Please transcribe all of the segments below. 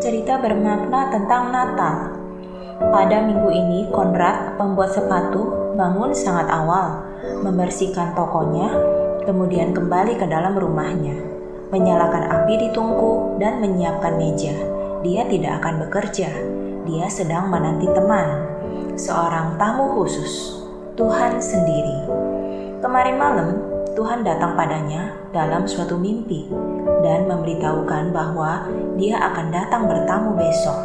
cerita bermakna tentang Natal. Pada minggu ini, Konrad, pembuat sepatu, bangun sangat awal, membersihkan tokonya, kemudian kembali ke dalam rumahnya, menyalakan api di tungku dan menyiapkan meja. Dia tidak akan bekerja, dia sedang menanti teman, seorang tamu khusus, Tuhan sendiri. Kemarin malam, Tuhan datang padanya dalam suatu mimpi dan memberitahukan bahwa dia akan datang bertamu besok.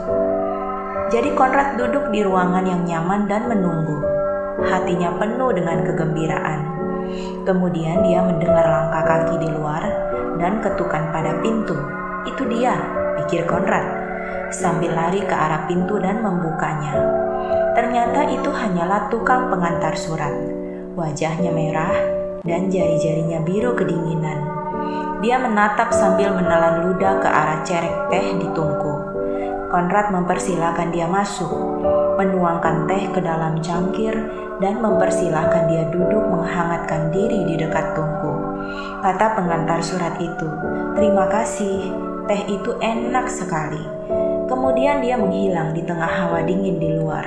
Jadi Konrad duduk di ruangan yang nyaman dan menunggu. Hatinya penuh dengan kegembiraan. Kemudian dia mendengar langkah kaki di luar dan ketukan pada pintu. Itu dia, pikir Konrad, sambil lari ke arah pintu dan membukanya. Ternyata itu hanyalah tukang pengantar surat. Wajahnya merah dan jari-jarinya biru kedinginan. Dia menatap sambil menelan ludah ke arah cerek teh di tungku. Konrad mempersilahkan dia masuk, menuangkan teh ke dalam cangkir dan mempersilahkan dia duduk menghangatkan diri di dekat tungku. Kata pengantar surat itu, "Terima kasih, teh itu enak sekali." Kemudian dia menghilang di tengah hawa dingin di luar.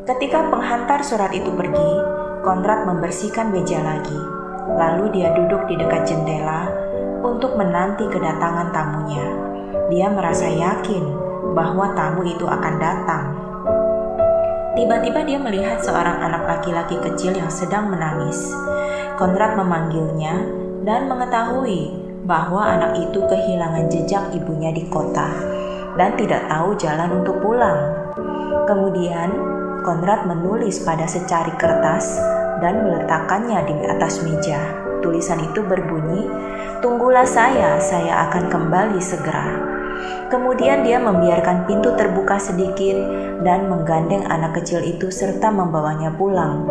Ketika penghantar surat itu pergi, Konrad membersihkan meja lagi. Lalu dia duduk di dekat jendela untuk menanti kedatangan tamunya. Dia merasa yakin bahwa tamu itu akan datang. Tiba-tiba dia melihat seorang anak laki-laki kecil yang sedang menangis. Konrad memanggilnya dan mengetahui bahwa anak itu kehilangan jejak ibunya di kota dan tidak tahu jalan untuk pulang. Kemudian Konrad menulis pada secari kertas dan meletakkannya di atas meja. Tulisan itu berbunyi, "Tunggulah saya akan kembali segera." Kemudian dia membiarkan pintu terbuka sedikit dan menggandeng anak kecil itu serta membawanya pulang.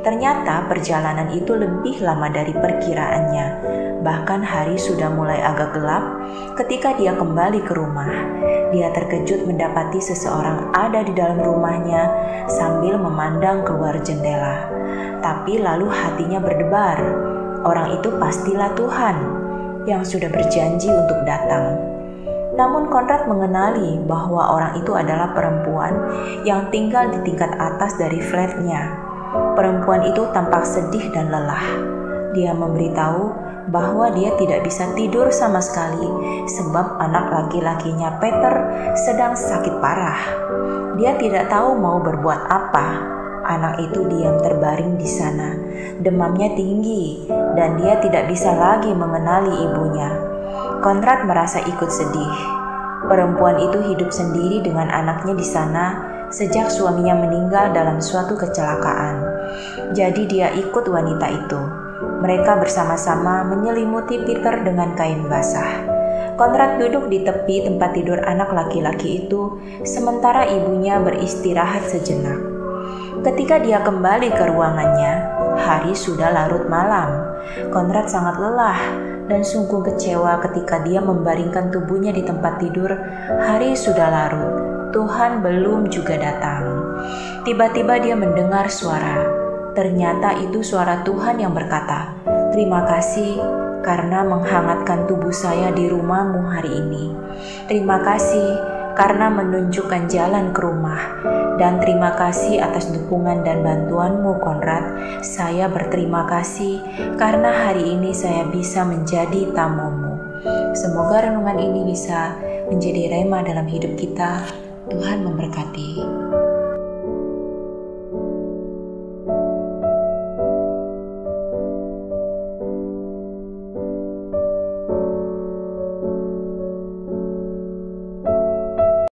Ternyata perjalanan itu lebih lama dari perkiraannya. Bahkan hari sudah mulai agak gelap ketika dia kembali ke rumah. Dia terkejut mendapati seseorang ada di dalam rumahnya sambil memandang keluar jendela. Tapi lalu hatinya berdebar. Orang itu pastilah Tuhan yang sudah berjanji untuk datang. Namun Konrad mengenali bahwa orang itu adalah perempuan yang tinggal di tingkat atas dari flatnya. Perempuan itu tampak sedih dan lelah. Dia memberitahu bahwa dia tidak bisa tidur sama sekali sebab anak laki-lakinya Peter sedang sakit parah. Dia tidak tahu mau berbuat apa. Anak itu diam terbaring di sana. Demamnya tinggi dan dia tidak bisa lagi mengenali ibunya. Konrad merasa ikut sedih. Perempuan itu hidup sendiri dengan anaknya di sana sejak suaminya meninggal dalam suatu kecelakaan. Jadi dia ikut wanita itu. Mereka bersama-sama menyelimuti Peter dengan kain basah. Konrad duduk di tepi tempat tidur anak laki-laki itu, sementara ibunya beristirahat sejenak. Ketika dia kembali ke ruangannya, hari sudah larut malam. Konrad sangat lelah dan sungguh kecewa ketika dia membaringkan tubuhnya di tempat tidur. Hari sudah larut, Tuhan belum juga datang. Tiba-tiba dia mendengar suara. Ternyata itu suara Tuhan yang berkata, "Terima kasih karena menghangatkan tubuh saya di rumahmu hari ini. Terima kasih karena menunjukkan jalan ke rumah. Dan terima kasih atas dukungan dan bantuanmu, Konrad. Saya berterima kasih karena hari ini saya bisa menjadi tamumu." Semoga renungan ini bisa menjadi rema dalam hidup kita. Tuhan memberkati.